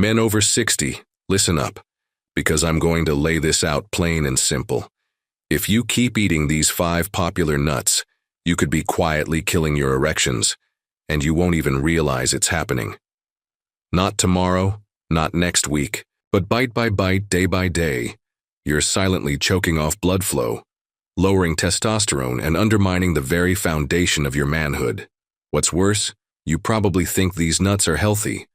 Men over 60, listen up, because I'm going to lay this out plain and simple. If you keep eating these 5 popular nuts, you could be quietly killing your erections, and you won't even realize it's happening. Not tomorrow, not next week, but bite by bite, day by day, you're silently choking off blood flow, lowering testosterone, and undermining the very foundation of your manhood. What's worse, you probably think these nuts are healthy.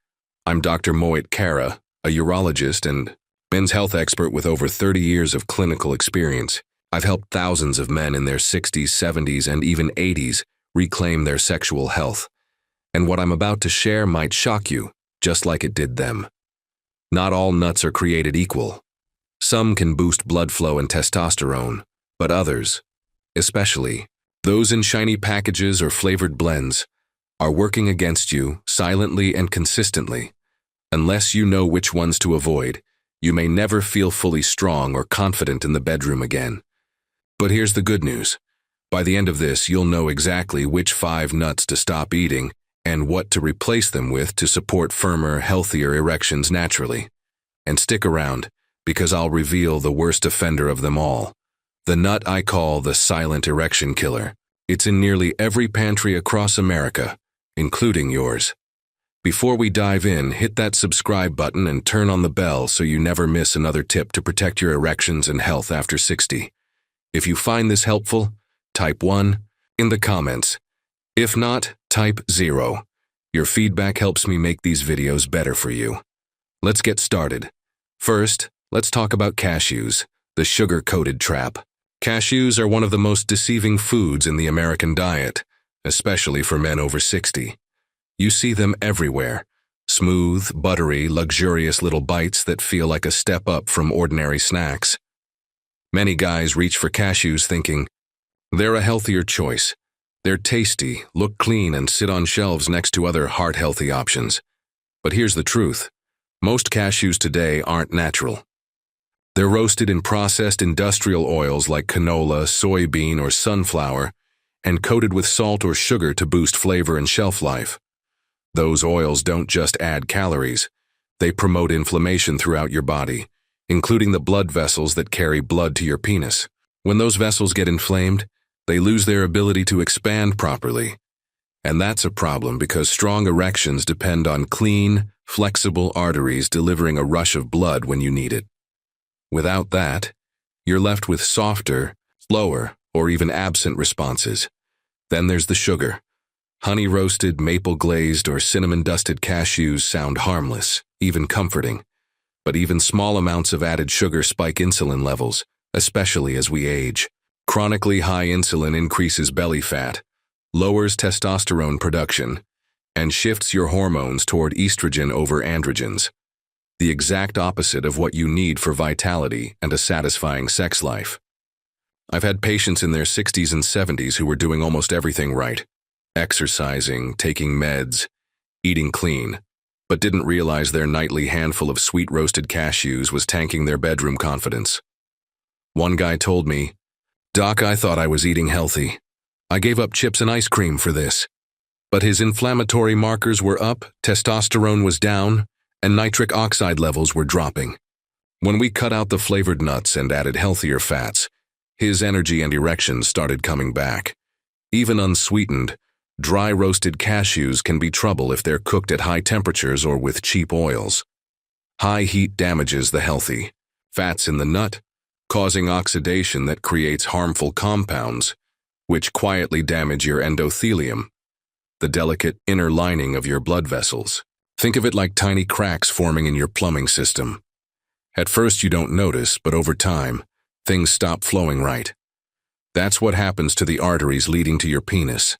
I'm Dr. Moit Kara, a urologist and men's health expert with over 30 years of clinical experience. I've helped thousands of men in their 60s, 70s, and even 80s reclaim their sexual health. And what I'm about to share might shock you, just like it did them. Not all nuts are created equal. Some can boost blood flow and testosterone, but others, especially those in shiny packages or flavored blends, are working against you silently and consistently. Unless you know which ones to avoid, you may never feel fully strong or confident in the bedroom again. But here's the good news. By the end of this, you'll know exactly which 5 nuts to stop eating and what to replace them with to support firmer, healthier erections naturally. And stick around, because I'll reveal the worst offender of them all. The nut I call the silent erection killer. It's in nearly every pantry across America, including yours. Before we dive in, hit that subscribe button and turn on the bell so you never miss another tip to protect your erections and health after 60. If you find this helpful, type 1 in the comments. If not, type 0. Your feedback helps me make these videos better for you. Let's get started. First, let's talk about cashews, the sugar-coated trap. Cashews are one of the most deceiving foods in the American diet, especially for men over 60. You see them everywhere. Smooth, buttery, luxurious little bites that feel like a step up from ordinary snacks. Many guys reach for cashews thinking, they're a healthier choice. They're tasty, look clean, and sit on shelves next to other heart-healthy options. But here's the truth. Most cashews today aren't natural. They're roasted in processed industrial oils like canola, soybean, or sunflower, and coated with salt or sugar to boost flavor and shelf life. Those oils don't just add calories. They promote inflammation throughout your body, including the blood vessels that carry blood to your penis. When those vessels get inflamed, they lose their ability to expand properly. And that's a problem because strong erections depend on clean, flexible arteries delivering a rush of blood when you need it. Without that, you're left with softer, slower, or even absent responses. Then there's the sugar. Honey-roasted, maple-glazed, or cinnamon-dusted cashews sound harmless, even comforting. But even small amounts of added sugar spike insulin levels, especially as we age. Chronically high insulin increases belly fat, lowers testosterone production, and shifts your hormones toward estrogen over androgens. The exact opposite of what you need for vitality and a satisfying sex life. I've had patients in their 60s and 70s who were doing almost everything right. Exercising, taking meds, eating clean, but didn't realize their nightly handful of sweet roasted cashews was tanking their bedroom confidence. One guy told me, "Doc, I thought I was eating healthy. I gave up chips and ice cream for this." But his inflammatory markers were up, testosterone was down, and nitric oxide levels were dropping. When we cut out the flavored nuts and added healthier fats, his energy and erections started coming back. Even unsweetened, dry roasted cashews can be trouble if they're cooked at high temperatures or with cheap oils. High heat damages the healthy fats in the nut, causing oxidation that creates harmful compounds, which quietly damage your endothelium, the delicate inner lining of your blood vessels. Think of it like tiny cracks forming in your plumbing system. At first you don't notice, but over time, things stop flowing right. That's what happens to the arteries leading to your penis.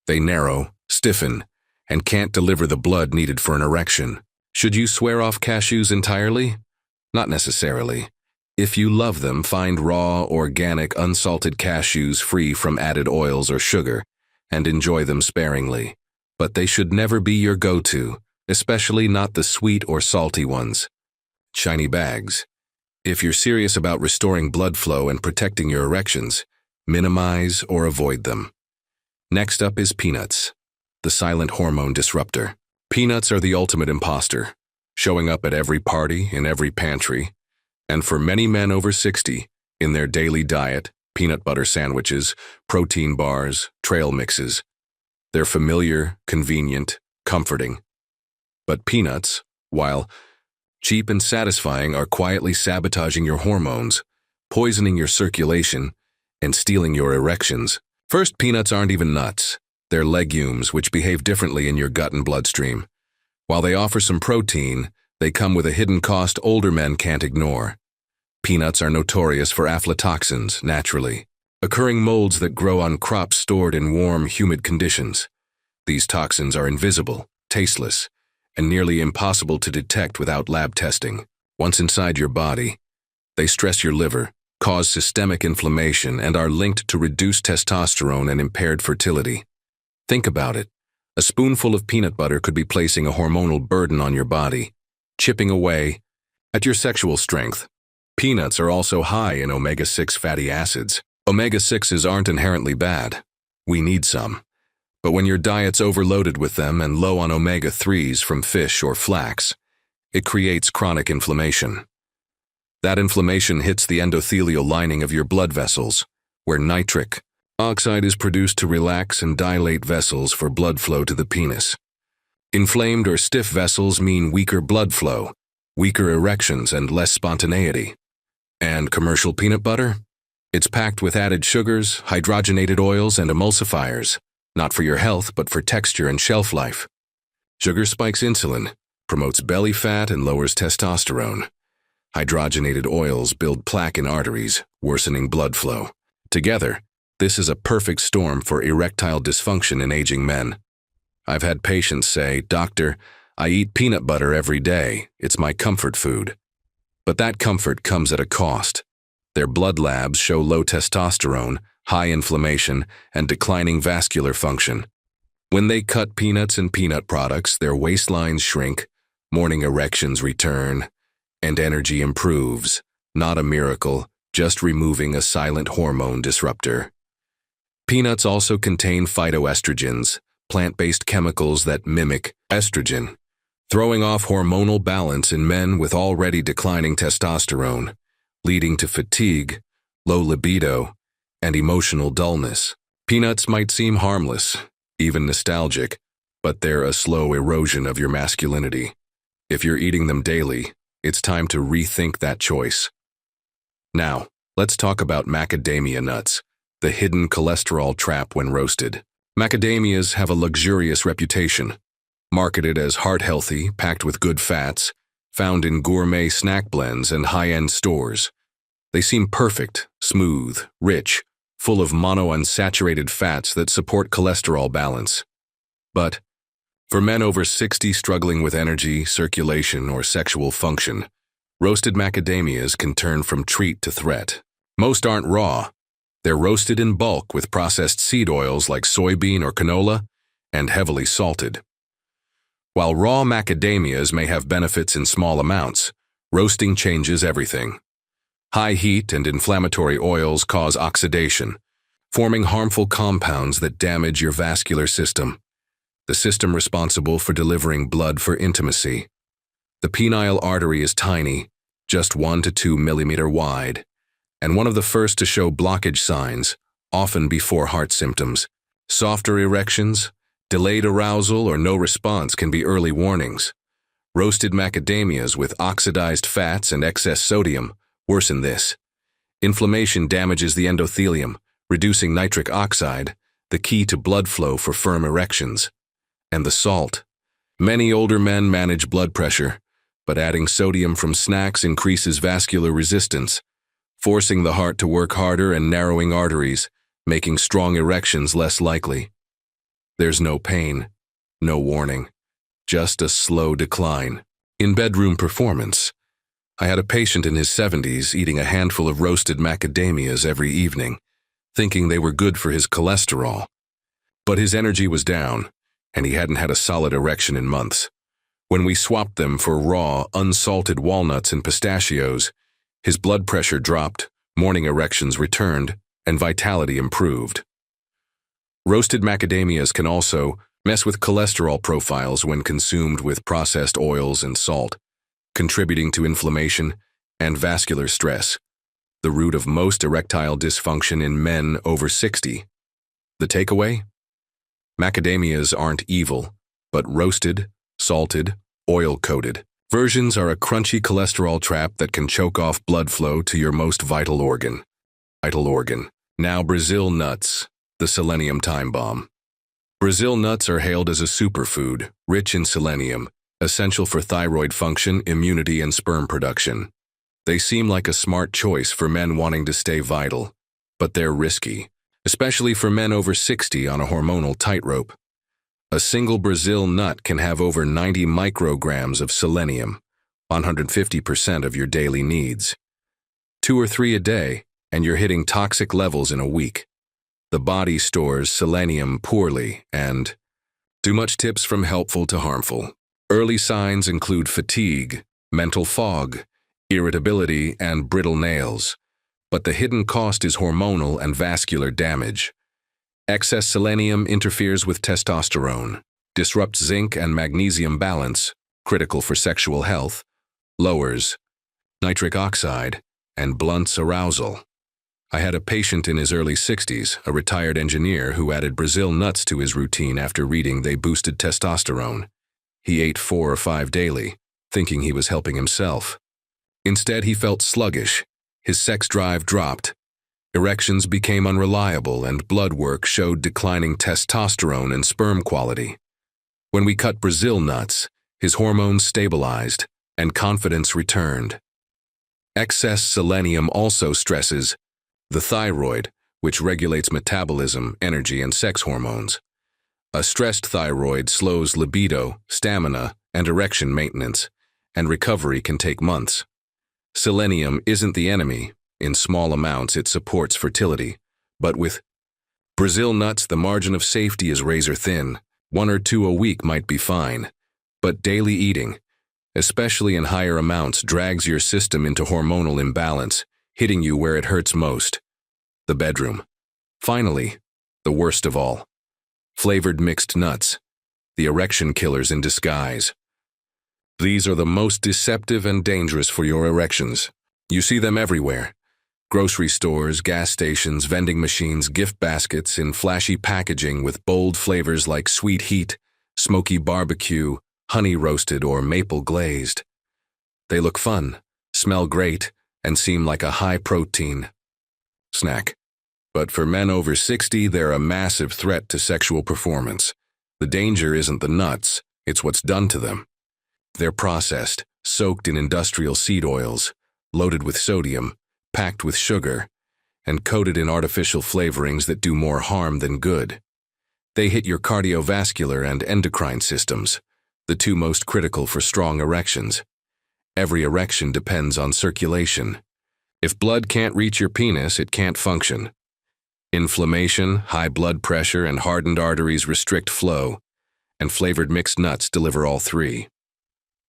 They narrow, stiffen, and can't deliver the blood needed for an erection. Should you swear off cashews entirely? Not necessarily. If you love them, find raw, organic, unsalted cashews free from added oils or sugar, and enjoy them sparingly. But they should never be your go-to, especially not the sweet or salty ones. Shiny bags. If you're serious about restoring blood flow and protecting your erections, minimize or avoid them. Next up is peanuts, the silent hormone disruptor. Peanuts are the ultimate imposter. showing up at every party, in every pantry, and for many men over 60, in their daily diet, peanut butter sandwiches, protein bars, trail mixes. They're familiar, convenient, comforting. But peanuts, while cheap and satisfying, are quietly sabotaging your hormones, poisoning your circulation, and stealing your erections. First, peanuts aren't even nuts. They're legumes, which behave differently in your gut and bloodstream. While they offer some protein, they come with a hidden cost older men can't ignore. Peanuts are notorious for aflatoxins, naturally, occurring molds that grow on crops stored in warm, humid conditions. These toxins are invisible, tasteless, and nearly impossible to detect without lab testing. Once inside your body, they stress your liver, cause systemic inflammation, and are linked to reduced testosterone and impaired fertility. Think about it. A spoonful of peanut butter could be placing a hormonal burden on your body, chipping away at your sexual strength. Peanuts are also high in omega-6 fatty acids. Omega-6s aren't inherently bad. We need some. But when your diet's overloaded with them and low on omega-3s from fish or flax, it creates chronic inflammation. That inflammation hits the endothelial lining of your blood vessels, where nitric oxide is produced to relax and dilate vessels for blood flow to the penis. Inflamed or stiff vessels mean weaker blood flow, weaker erections, and less spontaneity. And commercial peanut butter? It's packed with added sugars, hydrogenated oils, and emulsifiers, not for your health but for texture and shelf life. Sugar spikes insulin, promotes belly fat, and lowers testosterone. Hydrogenated oils build plaque in arteries, worsening blood flow. Together, this is a perfect storm for erectile dysfunction in aging men. I've had patients say, "Doctor, I eat peanut butter every day. It's my comfort food." But that comfort comes at a cost. Their blood labs show low testosterone, high inflammation, and declining vascular function. When they cut peanuts and peanut products, their waistlines shrink, morning erections return, and energy improves. Not a miracle, just removing a silent hormone disruptor. Peanuts also contain phytoestrogens, plant-based chemicals that mimic estrogen, throwing off hormonal balance in men with already declining testosterone, leading to fatigue, low libido, and emotional dullness. Peanuts might seem harmless, even nostalgic, but they're a slow erosion of your masculinity. If you're eating them daily, it's time to rethink that choice. Now, let's talk about macadamia nuts, the hidden cholesterol trap when roasted. Macadamias have a luxurious reputation. Marketed as heart-healthy, packed with good fats, found in gourmet snack blends and high-end stores. They seem perfect, smooth, rich, full of monounsaturated fats that support cholesterol balance. But for men over 60 struggling with energy, circulation, or sexual function, roasted macadamias can turn from treat to threat. Most aren't raw. They're roasted in bulk with processed seed oils like soybean or canola, and heavily salted. While raw macadamias may have benefits in small amounts, roasting changes everything. High heat and inflammatory oils cause oxidation, forming harmful compounds that damage your vascular system, the system responsible for delivering blood for intimacy. The penile artery is tiny, just 1 to 2 millimeter wide, and one of the first to show blockage signs, often before heart symptoms. Softer erections, delayed arousal, or no response can be early warnings. Roasted macadamias with oxidized fats and excess sodium worsen this. Inflammation damages the endothelium, reducing nitric oxide, the key to blood flow for firm erections. And the salt. Many older men manage blood pressure, but adding sodium from snacks increases vascular resistance, forcing the heart to work harder and narrowing arteries, making strong erections less likely. There's no pain, no warning, just a slow decline. In bedroom performance, I had a patient in his 70s eating a handful of roasted macadamias every evening, thinking they were good for his cholesterol. But his energy was down, and he hadn't had a solid erection in months. When we swapped them for raw, unsalted walnuts and pistachios, his blood pressure dropped, morning erections returned, and vitality improved. Roasted macadamias can also Mess with cholesterol profiles when consumed with processed oils and salt, contributing to inflammation and vascular stress, the root of most erectile dysfunction in men over 60. The takeaway? Macadamias aren't evil, but roasted, salted, oil-coated versions are a crunchy cholesterol trap that can choke off blood flow to your most vital organ. Now Brazil nuts, the selenium time bomb. Brazil nuts are hailed as a superfood, rich in selenium, essential for thyroid function, immunity, and sperm production. They seem like a smart choice for men wanting to stay vital, but they're risky, especially for men over 60 on a hormonal tightrope. A single Brazil nut can have over 90 micrograms of selenium, 150% of your daily needs. 2 or 3 a day, and you're hitting toxic levels in a week. The body stores selenium poorly and too much. Tips from helpful to harmful. Early signs include fatigue, mental fog, irritability, and brittle nails. But the hidden cost is hormonal and vascular damage. Excess selenium interferes with testosterone, disrupts zinc and magnesium balance, critical for sexual health, lowers nitric oxide, and blunts arousal. I had a patient in his early 60s, a retired engineer who added Brazil nuts to his routine after reading they boosted testosterone. He ate 4 or 5 daily, thinking he was helping himself. Instead, he felt sluggish. His sex drive dropped. Erections became unreliable, and blood work showed declining testosterone and sperm quality. When we cut Brazil nuts, his hormones stabilized, and confidence returned. Excess selenium also stresses the thyroid, which regulates metabolism, energy, and sex hormones. A stressed thyroid slows libido, stamina, and erection maintenance, and recovery can take months. Selenium isn't the enemy. In small amounts, it supports fertility. But with Brazil nuts, the margin of safety is razor thin. 1 or 2 a week might be fine. But daily eating, especially in higher amounts, drags your system into hormonal imbalance, hitting you where it hurts most. The bedroom. Finally, the worst of all. Flavored mixed nuts. The erection killers in disguise. These are the most deceptive and dangerous for your erections. You see them everywhere. Grocery stores, gas stations, vending machines, gift baskets in flashy packaging with bold flavors like sweet heat, smoky barbecue, honey roasted, or maple glazed. They look fun, smell great, and seem like a high-protein snack. But for men over 60, they're a massive threat to sexual performance. The danger isn't the nuts, it's what's done to them. They're processed, soaked in industrial seed oils, loaded with sodium, packed with sugar, and coated in artificial flavorings that do more harm than good. They hit your cardiovascular and endocrine systems, the 2 most critical for strong erections. Every erection depends on circulation. If blood can't reach your penis, it can't function. Inflammation, high blood pressure, and hardened arteries restrict flow, and flavored mixed nuts deliver all 3.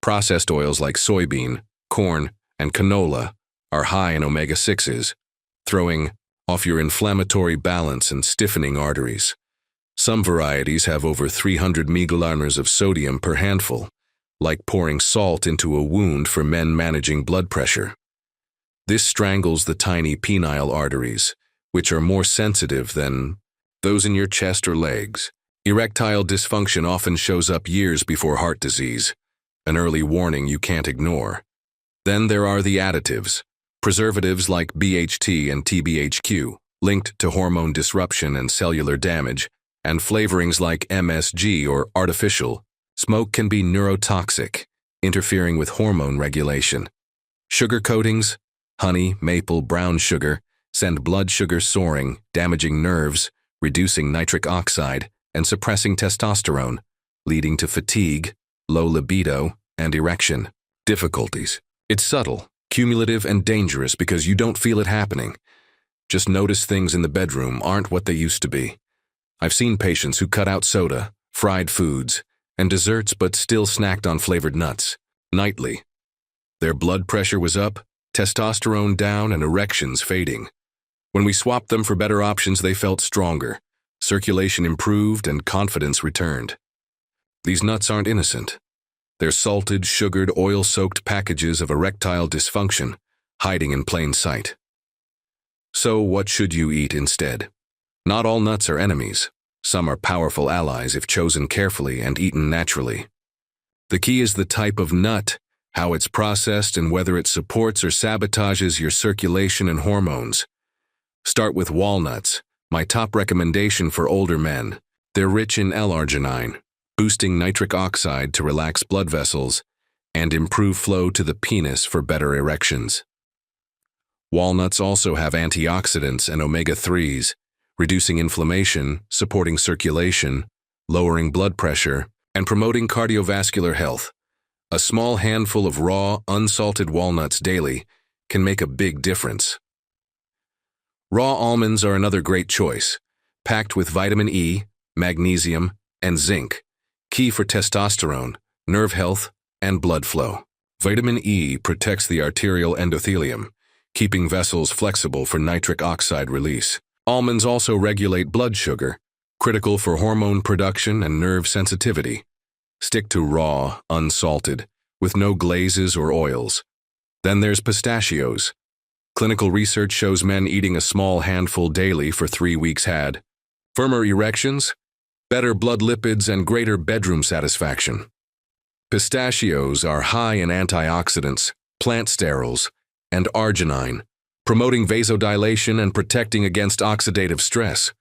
Processed oils like soybean, corn, and canola are high in omega-6s, throwing off your inflammatory balance and stiffening arteries. Some varieties have over 300 mg of sodium per handful, like pouring salt into a wound for men managing blood pressure. This strangles the tiny penile arteries, which are more sensitive than those in your chest or legs. Erectile dysfunction often shows up years before heart disease, an early warning you can't ignore. Then there are the additives, preservatives like BHT and TBHQ, linked to hormone disruption and cellular damage, and flavorings like MSG or artificial. Smoke can be neurotoxic, interfering with hormone regulation. Sugar coatings, honey, maple, brown sugar, send blood sugar soaring, damaging nerves, reducing nitric oxide, and suppressing testosterone, leading to fatigue, low libido, and erection difficulties. It's subtle, cumulative, and dangerous because you don't feel it happening. Just notice things in the bedroom aren't what they used to be. I've seen patients who cut out soda, fried foods, and desserts but still snacked on flavored nuts nightly. Their blood pressure was up, testosterone down, and erections fading. When we swapped them for better options, they felt stronger. Circulation improved and confidence returned. These nuts aren't innocent. They're salted, sugared, oil-soaked packages of erectile dysfunction, hiding in plain sight. So what should you eat instead? Not all nuts are enemies. Some are powerful allies if chosen carefully and eaten naturally. The key is the type of nut, how it's processed, and whether it supports or sabotages your circulation and hormones. Start with walnuts, my top recommendation for older men. They're rich in L-arginine, boosting nitric oxide to relax blood vessels and improve flow to the penis for better erections. Walnuts also have antioxidants and omega-3s, reducing inflammation, supporting circulation, lowering blood pressure, and promoting cardiovascular health. A small handful of raw, unsalted walnuts daily can make a big difference. Raw almonds are another great choice, packed with vitamin E, magnesium, and zinc, key for testosterone, nerve health, and blood flow. Vitamin E protects the arterial endothelium, keeping vessels flexible for nitric oxide release. Almonds also regulate blood sugar, critical for hormone production and nerve sensitivity. Stick to raw, unsalted, with no glazes or oils. Then there's pistachios. Clinical research shows men eating a small handful daily for 3 weeks had firmer erections, better blood lipids, and greater bedroom satisfaction. Pistachios are high in antioxidants, plant sterols, and arginine, promoting vasodilation and protecting against oxidative stress.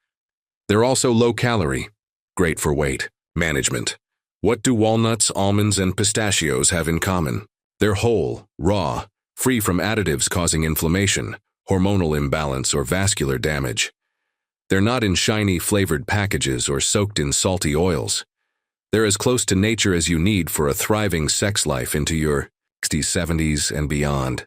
They're also low-calorie, great for weight management. What do walnuts, almonds, and pistachios have in common? They're whole, raw, free from additives causing inflammation, hormonal imbalance, or vascular damage. They're not in shiny, flavored packages or soaked in salty oils. They're as close to nature as you need for a thriving sex life into your 60s, 70s, and beyond.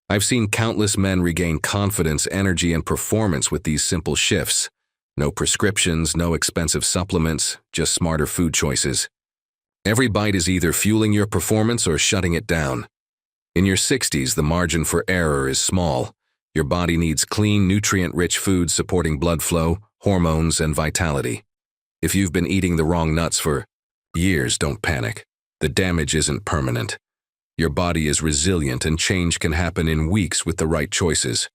I've seen countless men regain confidence, energy, and performance with these simple shifts. No prescriptions, no expensive supplements, just smarter food choices. Every bite is either fueling your performance or shutting it down. In your 60s, the margin for error is small. Your body needs clean, nutrient-rich food supporting blood flow, hormones, and vitality. If you've been eating the wrong nuts for years, don't panic. The damage isn't permanent. Your body is resilient and change can happen in weeks with the right choices.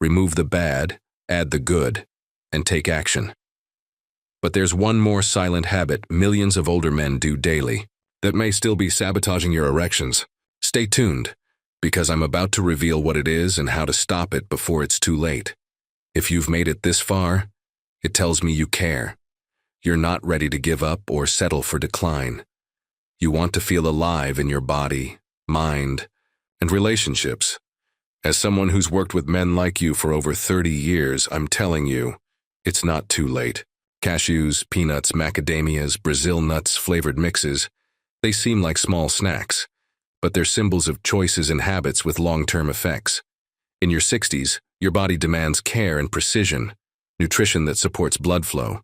Remove the bad, add the good, and take action. But there's one more silent habit millions of older men do daily that may still be sabotaging your erections. Stay tuned, because I'm about to reveal what it is and how to stop it before it's too late. If you've made it this far, it tells me you care. You're not ready to give up or settle for decline. You want to feel alive in your body, mind, and relationships. As someone who's worked with men like you for over 30 years, I'm telling you, it's not too late. Cashews, peanuts, macadamias, Brazil nuts, flavored mixes, they seem like small snacks, but they're symbols of choices and habits with long-term effects. In your 60s, your body demands care and precision, nutrition that supports blood flow,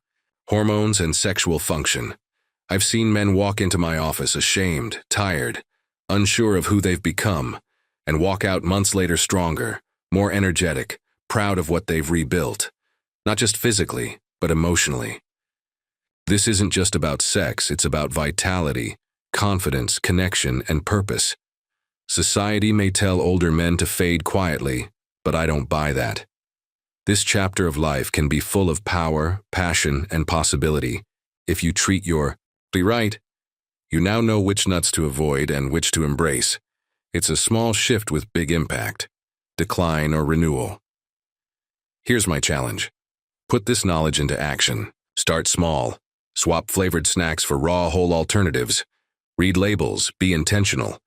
hormones, and sexual function. I've seen men walk into my office ashamed, tired, unsure of who they've become, and walk out months later stronger, more energetic, proud of what they've rebuilt. Not just physically, but emotionally. This isn't just about sex, it's about vitality, confidence, connection, and purpose. Society may tell older men to fade quietly, but I don't buy that. This chapter of life can be full of power, passion, and possibility if you treat your body right. You now know which nuts to avoid and which to embrace. It's a small shift with big impact, decline or renewal. Here's my challenge. Put this knowledge into action. Start small. Swap flavored snacks for raw, whole alternatives. Read labels. Be intentional.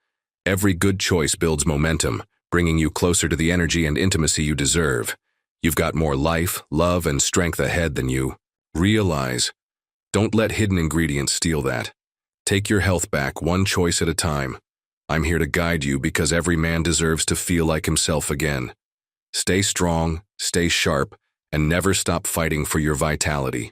Every good choice builds momentum, bringing you closer to the energy and intimacy you deserve. You've got more life, love, and strength ahead than you realize. Don't let hidden ingredients steal that. Take your health back one choice at a time. I'm here to guide you because every man deserves to feel like himself again. Stay strong, stay sharp, and never stop fighting for your vitality.